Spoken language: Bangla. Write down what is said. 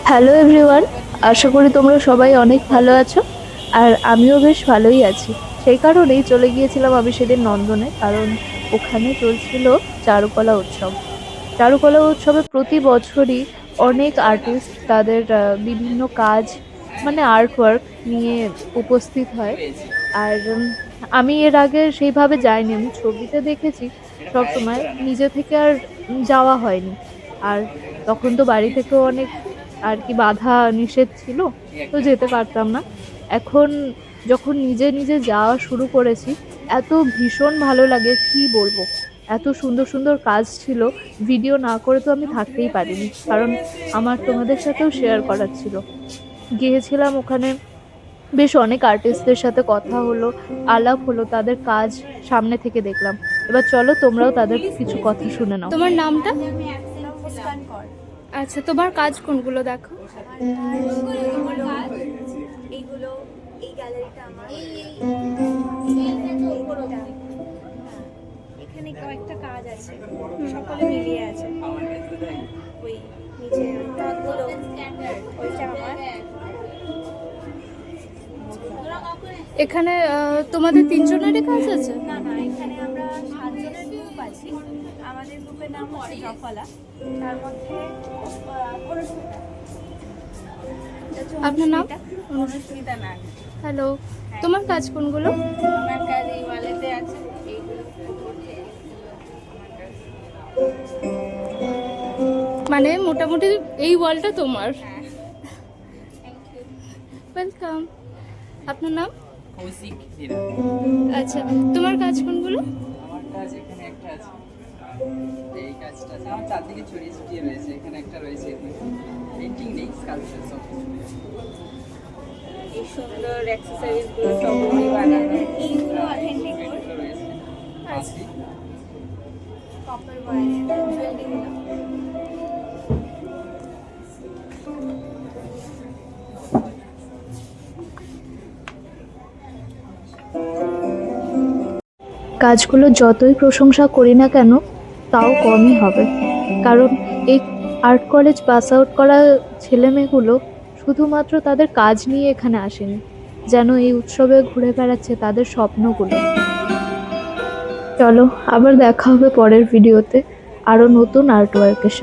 হ্যালো এভরিওয়ান, আশা করি তোমরা সবাই অনেক ভালো আছো। আর আমিও বেশ ভালোই আছি। সেই কারণেই চলে গিয়েছিলাম আমি সেদিন নন্দনে, কারণ ওখানে চলছিল চারুকলা উৎসব। চারুকলা উৎসবে প্রতি বছরই অনেক আর্টিস্ট তাদের বিভিন্ন কাজ, মানে আর্ট ওয়ার্ক নিয়ে উপস্থিত হয়। আর আমি এর আগে সেইভাবে যাইনি, আমি ছবিতে দেখেছি সব সময়, নিজে থেকে আর যাওয়া হয়নি। আর তখন তো বাড়ি থেকেও অনেক আর কি বাধা নিষেধ ছিল, তো যেতে পারতাম না। এখন যখন নিজে নিজে যাওয়া শুরু করেছি, এত ভীষণ ভালো লাগে কি বলবো। এত সুন্দর সুন্দর কাজ ছিল, ভিডিও না করে তো আমি থাকতেই পারিনি, কারণ আমার তোমাদের সাথেও শেয়ার করার ছিল। গিয়েছিলাম ওখানে, বেশ অনেক আর্টিস্টদের সাথে কথা হলো, আলাপ হলো, তাদের কাজ সামনে থেকে দেখলাম। এবার চলো তোমরাও তাদের কিছু কথা শুনে নাও। তোমার নামটা? মুস্কান কর। আচ্ছা, তোমার কাজ কোনগুলো দেখো? এইগুলো এইগুলো এই গ্যালারিটা আমার এইগুলোটা। এখানে কয়েকটা কাজ আছে, সকলে মিলিয়ে আছে। ওই নিচে কাজগুলো ওইটা আমার। এখানে তোমাদের তিনজনেরই কাজ আছে? না না, এখানে আমরা 7 জনের গ্রুপ আছি। আমাদের গ্রুপের নাম হচ্ছে জফলা। তার মধ্যে অনুষ্ঠিতা। আপনার নাম? অনুষ্ঠিতা নাগ। হ্যালো, তোমার কাজ কোনগুলো? আমার কাজ এই ওয়ালেতে আছে, এইগুলো। মানে মোটামুটি এই ওয়ালটা তোমার? হ্যাঁ, থ্যাংক ইউ। ওয়েলকাম। আপনার নাম? কৌশিক হীরা। আচ্ছা, তোমার কাজ কোনগুলো? আমার কাজ এখানে একটা আছে, এই কাজটা আছে। আমার চারদিকে ছড়িয়ে ছিটিয়ে রয়েছে, এখানে একটা রয়েছে, পেন্টিং নেই, স্কাল্পচার সব কিছু রয়েছে। এই সুন্দর অ্যাক্সেসরিজ গুলো সবই বানানো। এইগুলো অথেন্টিক পেন্টগুলো রয়েছে, মাসি কপার ওয়ার জুয়েলারি গুলো। কাজগুলো যতই প্রশংসা করি না কেন, তাও কমই হবে। কারণ এই আর্ট কলেজ পাস আউট করা ছেলেমেয়েগুলো শুধুমাত্র তাদের কাজ নিয়ে এখানে আসেনি, যেন এই উৎসবে ঘুরে বেড়াচ্ছে তাদের স্বপ্নগুলো। চলো, আবার দেখা হবে পরের ভিডিওতে আরো নতুন আর্ট ওয়ার্কের সাথে।